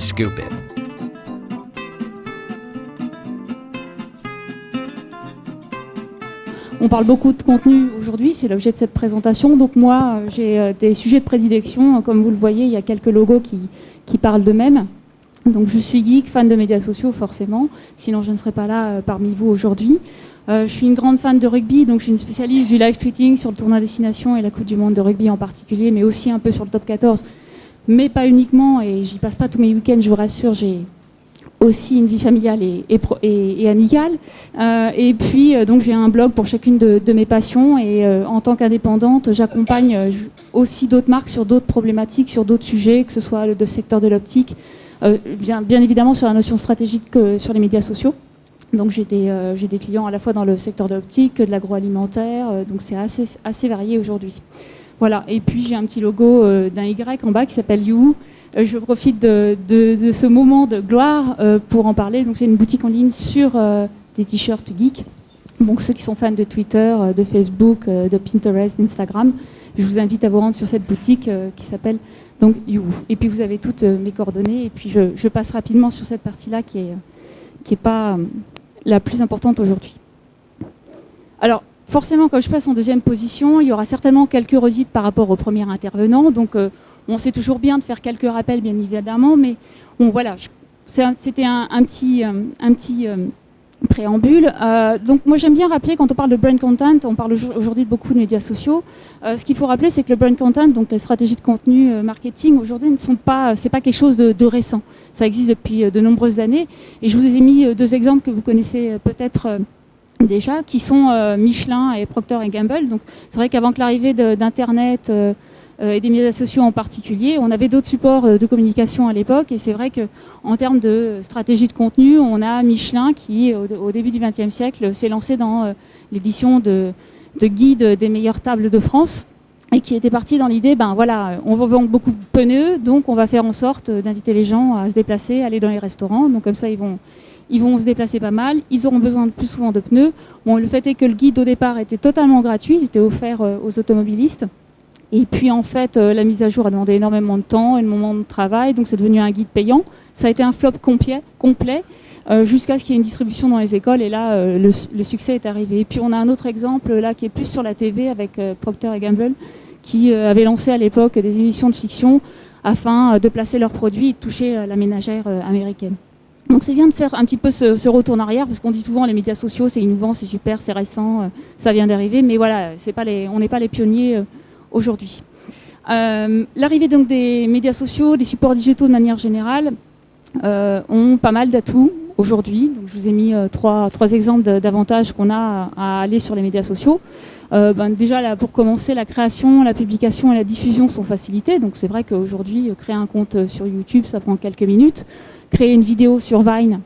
Scoop It. On parle beaucoup de contenu aujourd'hui, c'est l'objet de cette présentation. Donc moi, j'ai des sujets de prédilection. Comme vous le voyez, il y a quelques logos qui parlent d'eux-mêmes. Donc je suis geek, fan de médias sociaux forcément, sinon je ne serais pas là parmi vous aujourd'hui. Je suis une grande fan de rugby, donc je suis une spécialiste du live tweeting sur le tournoi Destination et la Coupe du Monde de rugby en particulier, mais aussi un peu sur le top 14, mais pas uniquement, et j'y passe pas tous mes week-ends, je vous rassure, j'ai aussi une vie familiale et amicale. Et puis, donc j'ai un blog pour chacune de mes passions, et en tant qu'indépendante, j'accompagne aussi d'autres marques sur d'autres problématiques, sur d'autres sujets, que ce soit le secteur de l'optique, bien évidemment sur la notion stratégique sur les médias sociaux. Donc j'ai des clients à la fois dans le secteur de l'optique, de l'agroalimentaire, donc c'est assez varié aujourd'hui. Voilà, et puis j'ai un petit logo d'un Y en bas qui s'appelle You. Je profite de ce moment de gloire pour en parler. Donc c'est une boutique en ligne sur des t-shirts geeks. Donc ceux qui sont fans de Twitter, de Facebook, de Pinterest, d'Instagram, je vous invite à vous rendre sur cette boutique qui s'appelle donc You. Et puis vous avez toutes mes coordonnées. Et puis je passe rapidement sur cette partie-là qui est pas la plus importante aujourd'hui. Alors, forcément, quand je passe en deuxième position, il y aura certainement quelques redites par rapport au premier intervenant. Donc, on sait toujours bien de faire quelques rappels, bien évidemment, mais bon, voilà, c'était un petit préambule. Donc, moi, j'aime bien rappeler, quand on parle de brand content, on parle aujourd'hui de beaucoup de médias sociaux. Ce qu'il faut rappeler, c'est que le brand content, donc les stratégies de contenu marketing, aujourd'hui, c'est pas quelque chose de récent. Ça existe depuis de nombreuses années. Et je vous ai mis deux exemples que vous connaissez peut-être déjà, qui sont Michelin et Procter & Gamble. Donc, c'est vrai qu'avant que l'arrivée d'Internet et des médias sociaux en particulier, on avait d'autres supports de communication à l'époque. Et c'est vrai qu'en termes de stratégie de contenu, on a Michelin qui, au début du XXe siècle, s'est lancé dans l'édition de guides des meilleures tables de France, et qui était parti dans l'idée, ben voilà, on vend beaucoup de pneus, donc on va faire en sorte d'inviter les gens à se déplacer, aller dans les restaurants. Donc comme ça, ils vont se déplacer pas mal. Ils auront besoin de plus souvent de pneus. Bon, le fait est que le guide au départ était totalement gratuit, il était offert aux automobilistes. Et puis en fait, la mise à jour a demandé énormément de temps, énormément de travail, donc c'est devenu un guide payant. Ça a été un flop complet, jusqu'à ce qu'il y ait une distribution dans les écoles, et là, le succès est arrivé. Et puis on a un autre exemple là qui est plus sur la TV avec Procter & Gamble, qui avait lancé à l'époque des émissions de fiction afin de placer leurs produits et de toucher la ménagère américaine. Donc c'est bien de faire un petit peu ce retour en arrière, parce qu'on dit souvent les médias sociaux c'est innovant, c'est super, c'est récent, ça vient d'arriver, mais voilà, on n'est pas les pionniers aujourd'hui. L'arrivée donc des médias sociaux, des supports digitaux de manière générale, ont pas mal d'atouts aujourd'hui. Donc je vous ai mis trois exemples d'avantages qu'on a à aller sur les médias sociaux. Déjà, là, pour commencer, la création, la publication et la diffusion sont facilitées. Donc c'est vrai qu'aujourd'hui, créer un compte sur YouTube, ça prend quelques minutes. Créer une vidéo sur Vine,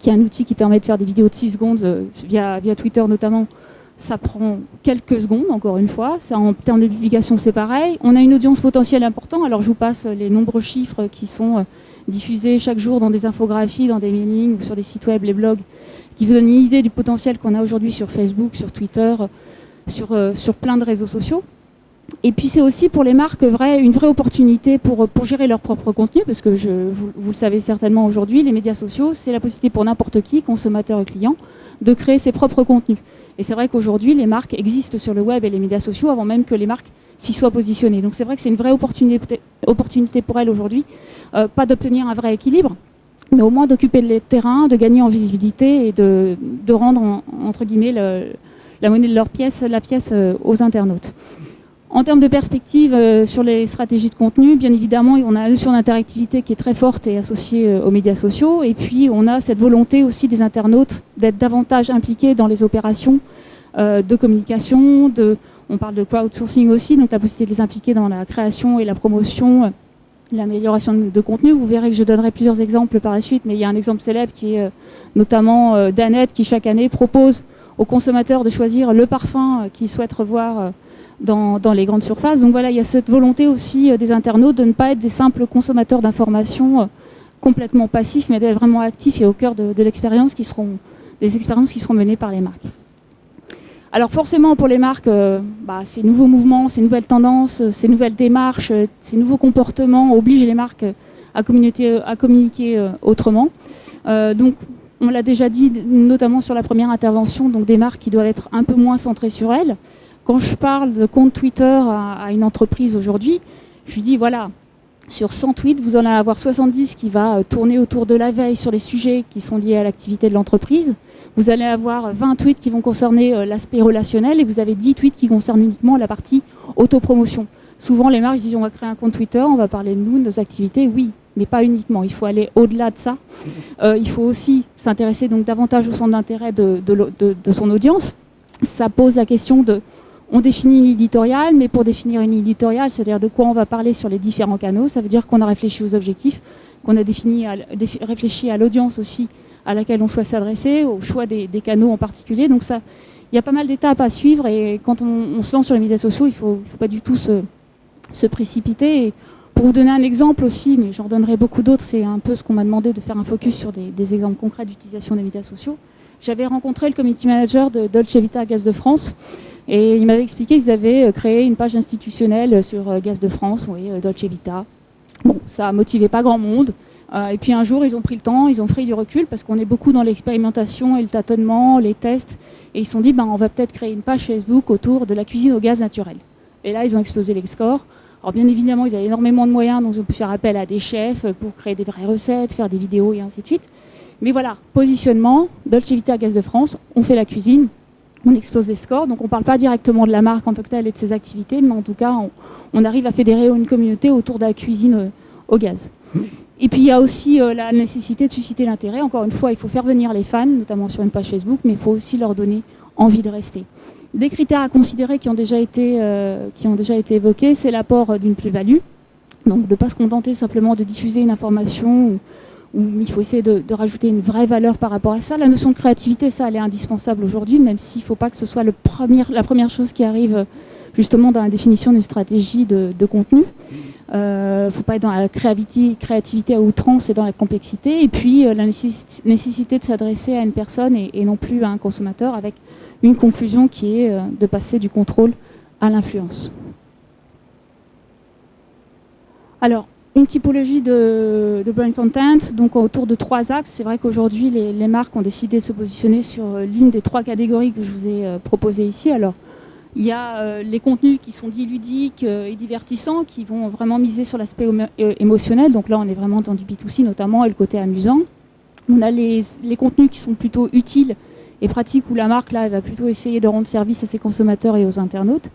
qui est un outil qui permet de faire des vidéos de 6 secondes via Twitter notamment, ça prend quelques secondes, encore une fois. Ça, en termes de publication, c'est pareil. On a une audience potentielle importante. Alors je vous passe les nombreux chiffres qui sont diffusés chaque jour dans des infographies, dans des mailings ou sur des sites web, les blogs, qui vous donnent une idée du potentiel qu'on a aujourd'hui sur Facebook, sur Twitter, sur plein de réseaux sociaux. Et puis c'est aussi pour les marques une vraie opportunité pour gérer leur propre contenu, parce que vous le savez certainement aujourd'hui, les médias sociaux, c'est la possibilité pour n'importe qui, consommateur et client, de créer ses propres contenus. Et c'est vrai qu'aujourd'hui, les marques existent sur le web et les médias sociaux avant même que les marques s'y soient positionnées. Donc c'est vrai que c'est une vraie opportunité pour elles aujourd'hui, pas d'obtenir un vrai équilibre, mais au moins d'occuper le terrain, de gagner en visibilité et de rendre, entre guillemets, la monnaie de la pièce aux internautes. En termes de perspective sur les stratégies de contenu, bien évidemment, on a la notion d'interactivité qui est très forte et associée aux médias sociaux. Et puis, on a cette volonté aussi des internautes d'être davantage impliqués dans les opérations de communication. On parle de crowdsourcing aussi, donc la possibilité de les impliquer dans la création et la promotion, l'amélioration de contenu. Vous verrez que je donnerai plusieurs exemples par la suite, mais il y a un exemple célèbre qui est notamment Danette, qui chaque année propose aux consommateurs de choisir le parfum qu'ils souhaitent revoir dans les grandes surfaces. Donc voilà, il y a cette volonté aussi des internautes de ne pas être des simples consommateurs d'informations complètement passifs, mais d'être vraiment actifs et au cœur de l'expérience des expériences qui seront menées par les marques. Alors forcément pour les marques, ces nouveaux mouvements, ces nouvelles tendances, ces nouvelles démarches, ces nouveaux comportements obligent les marques à communiquer autrement. Donc, on l'a déjà dit, notamment sur la première intervention, donc des marques qui doivent être un peu moins centrées sur elles. Quand je parle de compte Twitter à une entreprise aujourd'hui, je lui dis voilà, sur 100 tweets, vous en allez avoir 70 qui va tourner autour de la veille sur les sujets qui sont liés à l'activité de l'entreprise. Vous allez avoir 20 tweets qui vont concerner l'aspect relationnel et vous avez 10 tweets qui concernent uniquement la partie autopromotion. Souvent, les marques disent on va créer un compte Twitter, on va parler de nous, de nos activités, oui, mais pas uniquement. Il faut aller au-delà de ça. Il faut aussi s'intéresser donc davantage au centre d'intérêt de son audience. Ça pose la question de, on définit une éditoriale, mais pour définir une éditoriale, c'est-à-dire de quoi on va parler sur les différents canaux, ça veut dire qu'on a réfléchi aux objectifs, qu'on a réfléchi à l'audience aussi à laquelle on souhaite s'adresser, au choix des canaux en particulier. Donc ça, il y a pas mal d'étapes à suivre et quand on se lance sur les médias sociaux, il ne faut pas du tout se précipiter. Et pour vous donner un exemple aussi, mais j'en donnerai beaucoup d'autres, c'est un peu ce qu'on m'a demandé de faire un focus sur des exemples concrets d'utilisation des médias sociaux. J'avais rencontré le community manager de Dolce Vita Gaz de France et il m'avait expliqué qu'ils avaient créé une page institutionnelle sur Gaz de France, oui, Dolce Vita. Bon, ça ne motivait pas grand monde. Et puis un jour, ils ont pris le temps, ils ont pris du recul parce qu'on est beaucoup dans l'expérimentation et le tâtonnement, les tests. Et ils se sont dit, on va peut-être créer une page Facebook autour de la cuisine au gaz naturel. Et là, ils ont explosé les scores. Alors bien évidemment, ils avaient énormément de moyens, donc ils ont pu faire appel à des chefs pour créer des vraies recettes, faire des vidéos et ainsi de suite. Mais voilà, positionnement, Dolce Vita Gaz de France, on fait la cuisine, on explose les scores. Donc on ne parle pas directement de la marque en tant que telle et de ses activités, mais en tout cas, on arrive à fédérer une communauté autour de la cuisine au gaz. Et puis il y a aussi la nécessité de susciter l'intérêt. Encore une fois, il faut faire venir les fans, notamment sur une page Facebook, mais il faut aussi leur donner envie de rester. Des critères à considérer qui ont déjà été évoqués, c'est l'apport d'une plus-value. Donc de ne pas se contenter simplement de diffuser une information, où il faut essayer de rajouter une vraie valeur par rapport à ça. La notion de créativité, ça, elle est indispensable aujourd'hui, même s'il ne faut pas que ce soit la première chose qui arrive justement dans la définition d'une stratégie de contenu. Il ne faut pas être dans la créativité à outrance et dans la complexité. Et puis la nécessité de s'adresser à une personne et non plus à un consommateur avec une conclusion qui est de passer du contrôle à l'influence. Alors, une typologie de brand content, donc autour de 3 axes. C'est vrai qu'aujourd'hui, les marques ont décidé de se positionner sur l'une des 3 catégories que je vous ai proposées ici. Alors, il y a les contenus qui sont dits ludiques et divertissants, qui vont vraiment miser sur l'aspect émotionnel. Donc là, on est vraiment dans du B2C notamment, et le côté amusant. On a les contenus qui sont plutôt utiles et pratiques, où la marque, là, elle va plutôt essayer de rendre service à ses consommateurs et aux internautes.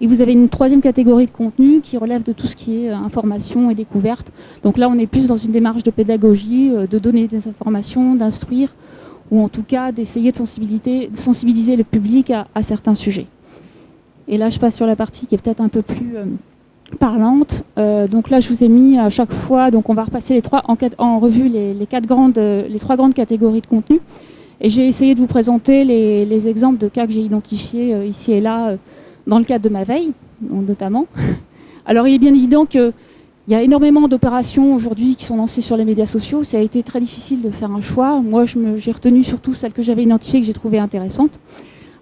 Et vous avez une 3e catégorie de contenu qui relève de tout ce qui est information et découverte. Donc là, on est plus dans une démarche de pédagogie, de donner des informations, d'instruire, ou en tout cas d'essayer de sensibiliser le public à certains sujets. Et là, je passe sur la partie qui est peut-être un peu plus parlante. Donc là, je vous ai mis à chaque fois, donc on va repasser en revue les 3 grandes catégories de contenu. Et j'ai essayé de vous présenter les exemples de cas que j'ai identifiés ici et là dans le cadre de ma veille, notamment. Alors il est bien évident qu'il y a énormément d'opérations aujourd'hui qui sont lancées sur les médias sociaux. Ça a été très difficile de faire un choix. Moi, j'ai retenu surtout celles que j'avais identifiées et que j'ai trouvées intéressantes.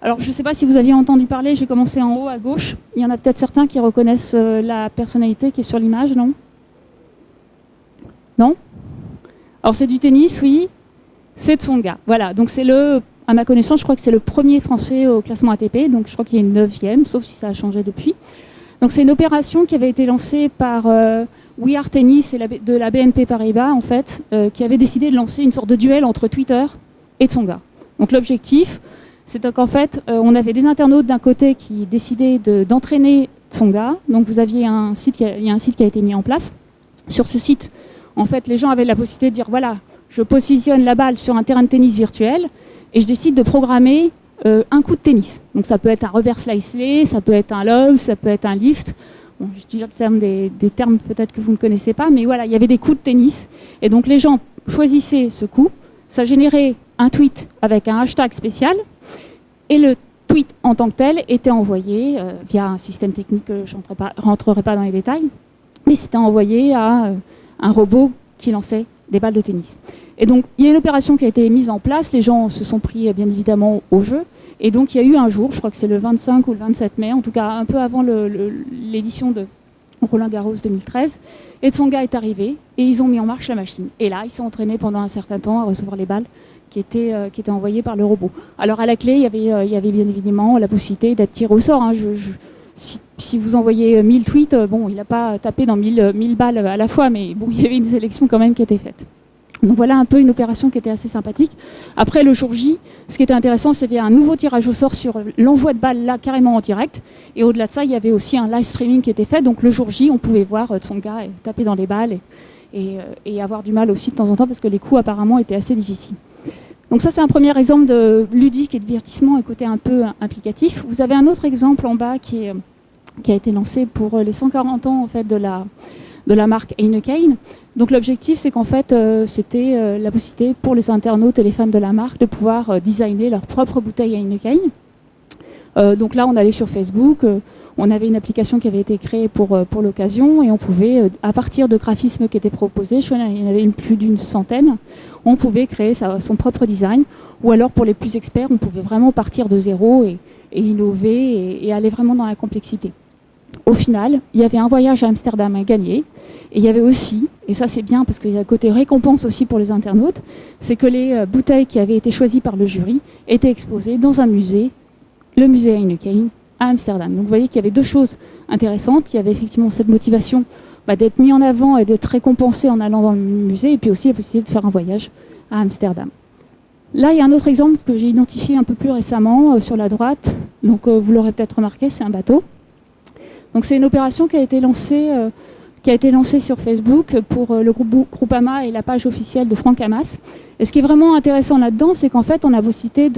Alors je ne sais pas si vous aviez entendu parler, j'ai commencé en haut à gauche. Il y en a peut-être certains qui reconnaissent la personnalité qui est sur l'image, non? Non? Alors c'est du tennis, oui. C'est Tsonga. Voilà, donc c'est à ma connaissance, je crois que c'est le premier français au classement ATP, donc je crois qu'il y a une 9e, sauf si ça a changé depuis. Donc c'est une opération qui avait été lancée par We Are Tennis et de la BNP Paribas, en fait, qui avait décidé de lancer une sorte de duel entre Twitter et Tsonga. Donc l'objectif, c'est qu'en fait, on avait des internautes d'un côté qui décidaient d'entraîner Tsonga. Donc il y a un site qui a été mis en place. Sur ce site, en fait, les gens avaient la possibilité de dire, voilà, je positionne la balle sur un terrain de tennis virtuel et je décide de programmer un coup de tennis. Donc ça peut être un reverse slice, ça peut être un love, ça peut être un lift. Bon, je dis des termes peut-être que vous ne connaissez pas, mais voilà, il y avait des coups de tennis. Et donc les gens choisissaient ce coup, ça générait un tweet avec un hashtag spécial, et le tweet en tant que tel était envoyé via un système technique que je ne rentrerai pas dans les détails, mais c'était envoyé à un robot qui lançait des balles de tennis. Et donc, il y a une opération qui a été mise en place, les gens se sont pris bien évidemment au jeu, et donc il y a eu un jour, je crois que c'est le 25 ou le 27 mai, en tout cas un peu avant l'édition Roland Garros 2013. Et Tsonga est arrivé et ils ont mis en marche la machine. Et là, ils sont entraînés pendant un certain temps à recevoir les balles qui étaient envoyées par le robot. Alors à la clé, il y avait bien évidemment la possibilité d'être tiré au sort. Hein. Si vous envoyez 1000 tweets, bon, il n'a pas tapé dans 1000 balles à la fois, mais bon, il y avait une sélection quand même qui était faite. Donc voilà un peu une opération qui était assez sympathique. Après le jour J, ce qui était intéressant, c'est qu'il y avait un nouveau tirage au sort sur l'envoi de balles là carrément en direct. Et au-delà de ça, il y avait aussi un live streaming qui était fait. Donc le jour J, on pouvait voir Tsonga taper dans les balles et avoir du mal aussi de temps en temps parce que les coups apparemment étaient assez difficiles. Donc ça, c'est un premier exemple de ludique et de divertissement et côté un peu implicatif. Vous avez un autre exemple en bas qui a été lancé pour les 140 ans en fait, de la marque Heineken. Donc l'objectif, c'est qu'en fait, c'était la possibilité pour les internautes et les fans de la marque de pouvoir designer leur propre bouteille Heineken. Donc là, on allait sur Facebook, on avait une application qui avait été créée pour l'occasion et on pouvait, à partir de graphismes qui étaient proposés, il y en avait plus d'une centaine, on pouvait créer son propre design. Ou alors, pour les plus experts, on pouvait vraiment partir de zéro et innover et aller vraiment dans la complexité. Au final, il y avait un voyage à Amsterdam à gagner. Et il y avait aussi, et ça c'est bien parce qu'il y a un côté récompense aussi pour les internautes, c'est que les bouteilles qui avaient été choisies par le jury étaient exposées dans un musée, le musée Heineken, à Amsterdam. Donc vous voyez qu'il y avait deux choses intéressantes. Il y avait effectivement cette motivation d'être mis en avant et d'être récompensé en allant dans le musée, et puis aussi la possibilité de faire un voyage à Amsterdam. Là, il y a un autre exemple que j'ai identifié un peu plus récemment sur la droite. Donc vous l'aurez peut-être remarqué, c'est un bateau. Donc c'est une opération qui a été lancée sur Facebook pour le groupe Groupama et la page officielle de Franck Hamas. Et ce qui est vraiment intéressant là-dedans, c'est qu'en fait, on a possibilité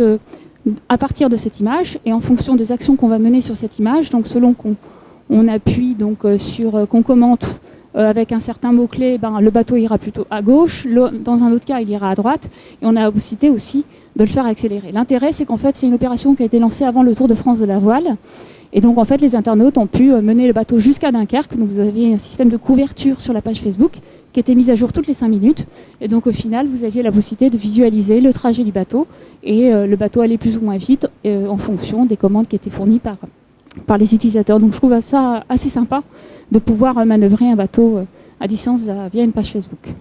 à partir de cette image et en fonction des actions qu'on va mener sur cette image, donc selon qu'on appuie qu'on commente avec un certain mot-clé, le bateau ira plutôt à gauche, dans un autre cas, il ira à droite, et on a la possibilité aussi de le faire accélérer. L'intérêt, c'est qu'en fait, c'est une opération qui a été lancée avant le Tour de France de la voile. Et donc, en fait, les internautes ont pu mener le bateau jusqu'à Dunkerque. Donc, vous aviez un système de couverture sur la page Facebook qui était mis à jour toutes les 5 minutes. Et donc, au final, vous aviez la possibilité de visualiser le trajet du bateau. Et le bateau allait plus ou moins vite en fonction des commandes qui étaient fournies par les utilisateurs. Donc, je trouve ça assez sympa de pouvoir manœuvrer un bateau à distance via une page Facebook.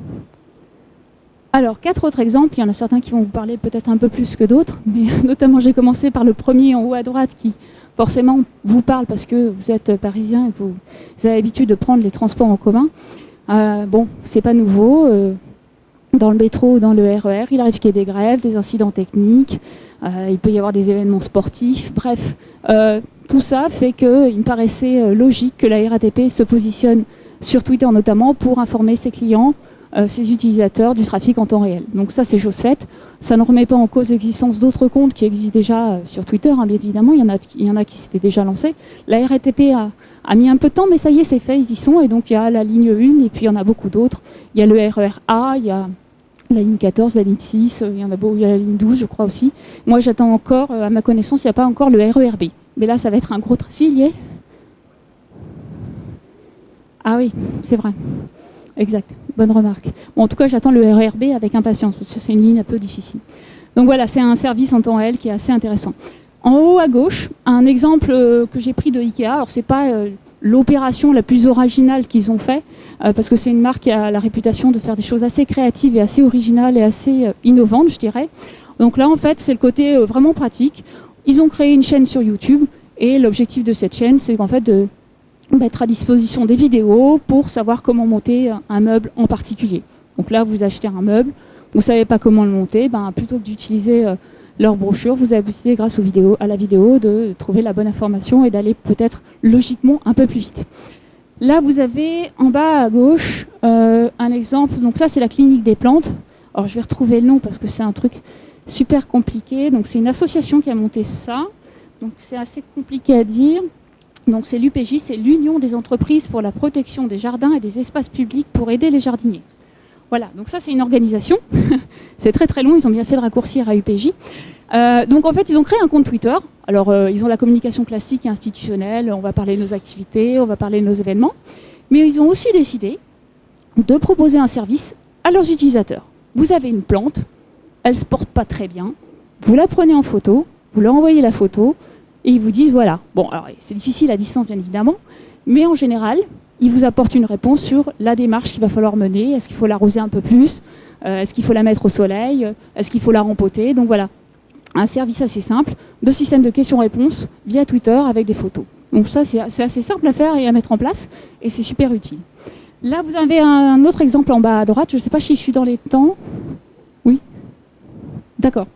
Alors, 4 autres exemples. Il y en a certains qui vont vous parler peut-être un peu plus que d'autres. Mais notamment, j'ai commencé par le premier en haut à droite qui forcément vous parle parce que vous êtes parisien et vous avez l'habitude de prendre les transports en commun. Bon, c'est pas nouveau. Dans le métro ou dans le RER, il arrive qu'il y ait des grèves, des incidents techniques, il peut y avoir des événements sportifs. Bref, tout ça fait qu'il me paraissait logique que la RATP se positionne sur Twitter notamment pour informer ses clients, ses utilisateurs du trafic en temps réel. Donc ça, c'est chose faite. Ça ne remet pas en cause l'existence d'autres comptes qui existent déjà sur Twitter, hein, bien évidemment. Il y en a qui s'étaient déjà lancés. La RATP a mis un peu de temps, mais ça y est, c'est fait, ils y sont. Et donc, il y a la ligne 1, et puis il y en a beaucoup d'autres. Il y a le RER A, il y a la ligne 14, la ligne 6, il y a la ligne 12, je crois aussi. Moi, j'attends encore, à ma connaissance, il n'y a pas encore le RER B. Mais là, ça va être un gros... S'il y est. Ah oui, c'est vrai. Exact, bonne remarque. Bon, en tout cas, j'attends le RER-B avec impatience, parce que c'est une ligne un peu difficile. Donc voilà, c'est un service en temps réel qui est assez intéressant. En haut à gauche, un exemple que j'ai pris de Ikea. Alors, ce n'est pas l'opération la plus originale qu'ils ont fait, parce que c'est une marque qui a la réputation de faire des choses assez créatives et assez originales et assez innovantes, je dirais. Donc là, en fait, c'est le côté vraiment pratique. Ils ont créé une chaîne sur YouTube, et l'objectif de cette chaîne, c'est qu'en fait de mettre à disposition des vidéos pour savoir comment monter un meuble en particulier. Donc là, vous achetez un meuble, vous ne savez pas comment le monter, plutôt que d'utiliser leur brochure, vous avez décidé grâce à la vidéo de trouver la bonne information et d'aller peut-être logiquement un peu plus vite. Là, vous avez en bas à gauche un exemple. Donc là, c'est la clinique des plantes. Alors, je vais retrouver le nom parce que c'est un truc super compliqué. Donc, c'est une association qui a monté ça. Donc, c'est assez compliqué à dire. Donc c'est l'UPJ, c'est l'Union des entreprises pour la protection des jardins et des espaces publics pour aider les jardiniers. Voilà, donc ça c'est une organisation. C'est très très long, ils ont bien fait de raccourcir à UPJ. Donc en fait, ils ont créé un compte Twitter. Alors ils ont la communication classique et institutionnelle, on va parler de nos activités, on va parler de nos événements. Mais ils ont aussi décidé de proposer un service à leurs utilisateurs. Vous avez une plante, elle ne se porte pas très bien, vous la prenez en photo, vous leur envoyez la photo, et ils vous disent, voilà, bon, alors c'est difficile à distance bien évidemment, mais en général, il vous apporte une réponse sur la démarche qu'il va falloir mener. Est-ce qu'il faut l'arroser un peu plus? Est-ce qu'il faut la mettre au soleil? Est-ce qu'il faut la rempoter? Donc voilà, un service assez simple de système de questions-réponses via Twitter avec des photos. Donc ça, c'est assez simple à faire et à mettre en place, et c'est super utile. Là, vous avez un autre exemple en bas à droite. Je ne sais pas si je suis dans les temps. Oui? D'accord.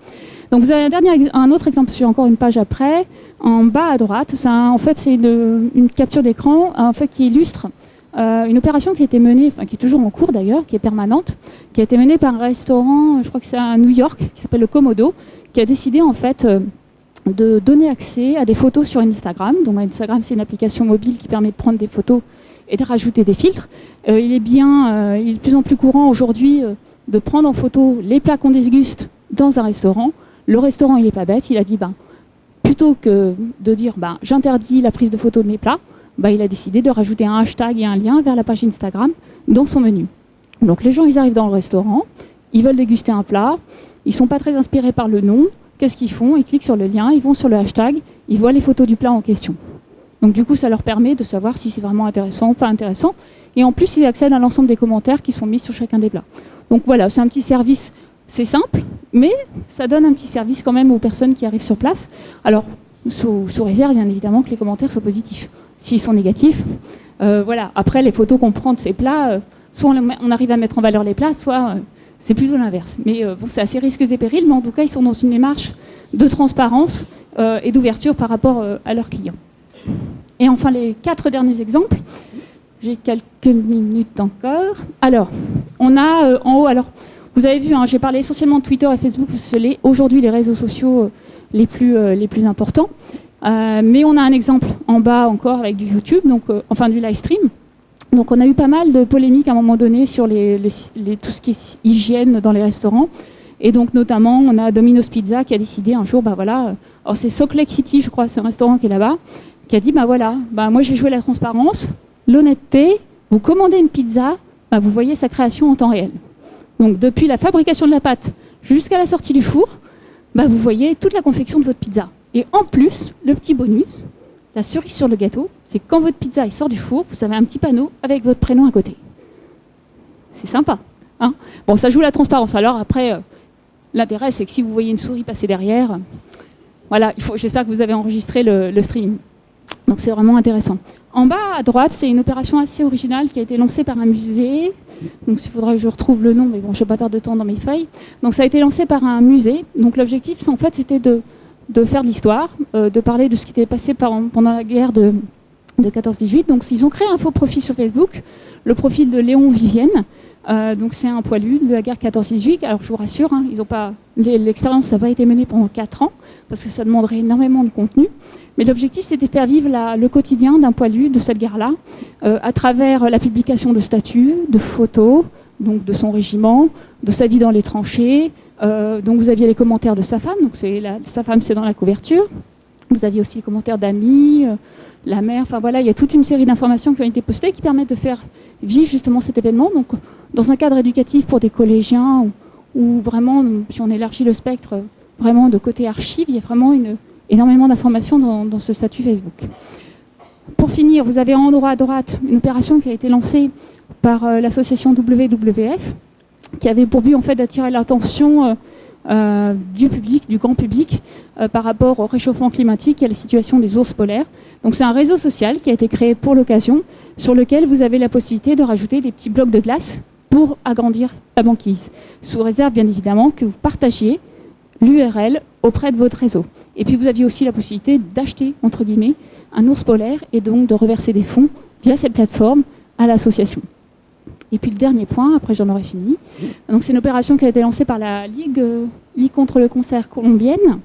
Donc vous avez un autre exemple, je suis encore une page après. En bas à droite, en fait, c'est une capture d'écran en fait, qui illustre une opération qui a été menée, enfin qui est toujours en cours d'ailleurs, qui est permanente, qui a été menée par un restaurant, je crois que c'est à New York, qui s'appelle le Komodo, qui a décidé en fait de donner accès à des photos sur Instagram. Donc Instagram, c'est une application mobile qui permet de prendre des photos et de rajouter des filtres. Il est de plus en plus courant aujourd'hui de prendre en photo les plats qu'on déguste dans un restaurant. Le restaurant, il n'est pas bête, il a dit, plutôt que de dire j'interdis la prise de photos de mes plats, il a décidé de rajouter un hashtag et un lien vers la page Instagram dans son menu. Donc les gens, ils arrivent dans le restaurant, ils veulent déguster un plat, ils ne sont pas très inspirés par le nom. Qu'est-ce qu'ils font? Ils cliquent sur le lien, ils vont sur le hashtag, ils voient les photos du plat en question. Donc du coup, ça leur permet de savoir si c'est vraiment intéressant ou pas intéressant. Et en plus, ils accèdent à l'ensemble des commentaires qui sont mis sur chacun des plats. Donc voilà, c'est un petit service, c'est simple, mais ça donne un petit service quand même aux personnes qui arrivent sur place. Alors, sous réserve, bien évidemment, que les commentaires soient positifs. S'ils sont négatifs, voilà. Après, les photos qu'on prend de ces plats, soit on arrive à mettre en valeur les plats, soit c'est plutôt l'inverse. Mais bon, c'est assez risques et périls, mais en tout cas, ils sont dans une démarche de transparence et d'ouverture par rapport à leurs clients. Et enfin, les 4 derniers exemples. J'ai quelques minutes encore. Alors, on a en haut, alors, vous avez vu, j'ai parlé essentiellement de Twitter et Facebook, c'est aujourd'hui les réseaux sociaux les plus importants. Mais on a un exemple en bas encore avec du YouTube, donc, enfin du live stream. Donc on a eu pas mal de polémiques à un moment donné sur tout ce qui est hygiène dans les restaurants. Et donc notamment, on a Domino's Pizza qui a décidé un jour, alors c'est Salt Lake City, je crois, c'est un restaurant qui est là-bas, qui a dit, moi je vais jouer la transparence, l'honnêteté, vous commandez une pizza, vous voyez sa création en temps réel. Donc depuis la fabrication de la pâte jusqu'à la sortie du four, vous voyez toute la confection de votre pizza. Et en plus, le petit bonus, la cerise sur le gâteau, c'est quand votre pizza sort du four, vous avez un petit panneau avec votre prénom à côté. C'est sympa. Hein? Bon, ça joue la transparence. Alors après, l'intérêt, c'est que si vous voyez une souris passer derrière, voilà, j'espère que vous avez enregistré le streaming. Donc c'est vraiment intéressant. En bas à droite, c'est une opération assez originale qui a été lancée par un musée. Donc il faudrait que je retrouve le nom, mais bon, je n'ai pas perdre de temps dans mes feuilles. Donc ça a été lancé par un musée. Donc l'objectif, en fait, c'était de faire de l'histoire, de parler de ce qui était passé pendant la guerre de 14-18. Donc ils ont créé un faux profil sur Facebook, le profil de Léon Vivienne. Donc c'est un poilu de la guerre 14-18. Alors je vous rassure, ils ont pas l'expérience n'a pas été menée pendant 4 ans, parce que ça demanderait énormément de contenu. Mais l'objectif, c'était de faire vivre le quotidien d'un poilu de cette guerre-là, à travers la publication de statuts, de photos, donc de son régiment, de sa vie dans les tranchées. Donc vous aviez les commentaires de sa femme, donc sa femme c'est dans la couverture. Vous aviez aussi les commentaires d'amis, la mère, enfin voilà, il y a toute une série d'informations qui ont été postées qui permettent de faire vivre justement cet événement. Donc dans un cadre éducatif pour des collégiens, ou vraiment, si on élargit le spectre, vraiment de côté archives, il y a vraiment énormément d'informations dans ce statut Facebook. Pour finir, vous avez en haut à droite une opération qui a été lancée par l'association WWF, qui avait pour but en fait d'attirer l'attention du public, du grand public, par rapport au réchauffement climatique et à la situation des ours polaires. Donc c'est un réseau social qui a été créé pour l'occasion, sur lequel vous avez la possibilité de rajouter des petits blocs de glace pour agrandir la banquise, sous réserve bien évidemment que vous partagiez l'URL auprès de votre réseau. Et puis vous aviez aussi la possibilité d'acheter, entre guillemets, un ours polaire et donc de reverser des fonds via cette plateforme à l'association. Et puis le dernier point, après j'en aurai fini. Donc c'est une opération qui a été lancée par la Ligue contre le cancer colombienne,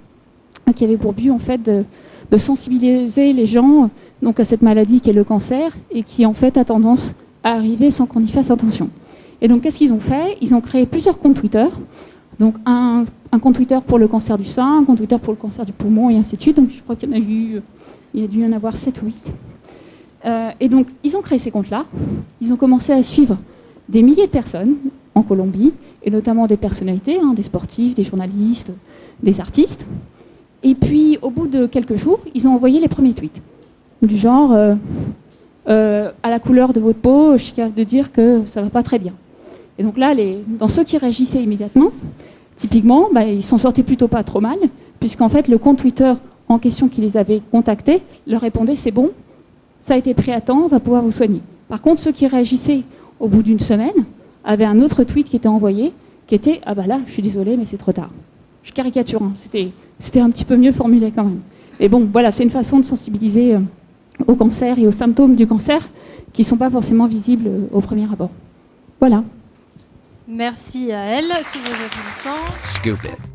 qui avait pour but en fait de sensibiliser les gens donc à cette maladie qui est le cancer et qui en fait a tendance à arriver sans qu'on y fasse attention. Et donc qu'est-ce qu'ils ont fait? Ils ont créé plusieurs comptes Twitter. Donc un compte Twitter pour le cancer du sein, un compte Twitter pour le cancer du poumon et ainsi de suite. Donc je crois qu'il y a dû y en avoir 7 ou 8. Et donc ils ont créé ces comptes-là. Ils ont commencé à suivre des milliers de personnes en Colombie, et notamment des personnalités, des sportifs, des journalistes, des artistes. Et puis au bout de quelques jours, ils ont envoyé les premiers tweets. Du genre, à la couleur de votre peau, jusqu'à de dire que ça ne va pas très bien. Et donc là, dans ceux qui réagissaient immédiatement, typiquement, ils s'en sortaient plutôt pas trop mal, puisqu'en fait, le compte Twitter en question qui les avait contactés leur répondait « c'est bon, ça a été pris à temps, on va pouvoir vous soigner ». Par contre, ceux qui réagissaient au bout d'une semaine avaient un autre tweet qui était envoyé, qui était « ah bah là, je suis désolé, mais c'est trop tard ». Je caricature, hein, c'était un petit peu mieux formulé quand même. Et bon, voilà, c'est une façon de sensibiliser au cancer et aux symptômes du cancer qui ne sont pas forcément visibles au premier abord. Voilà. Merci à elle, sous vos applaudissements. Scoop It.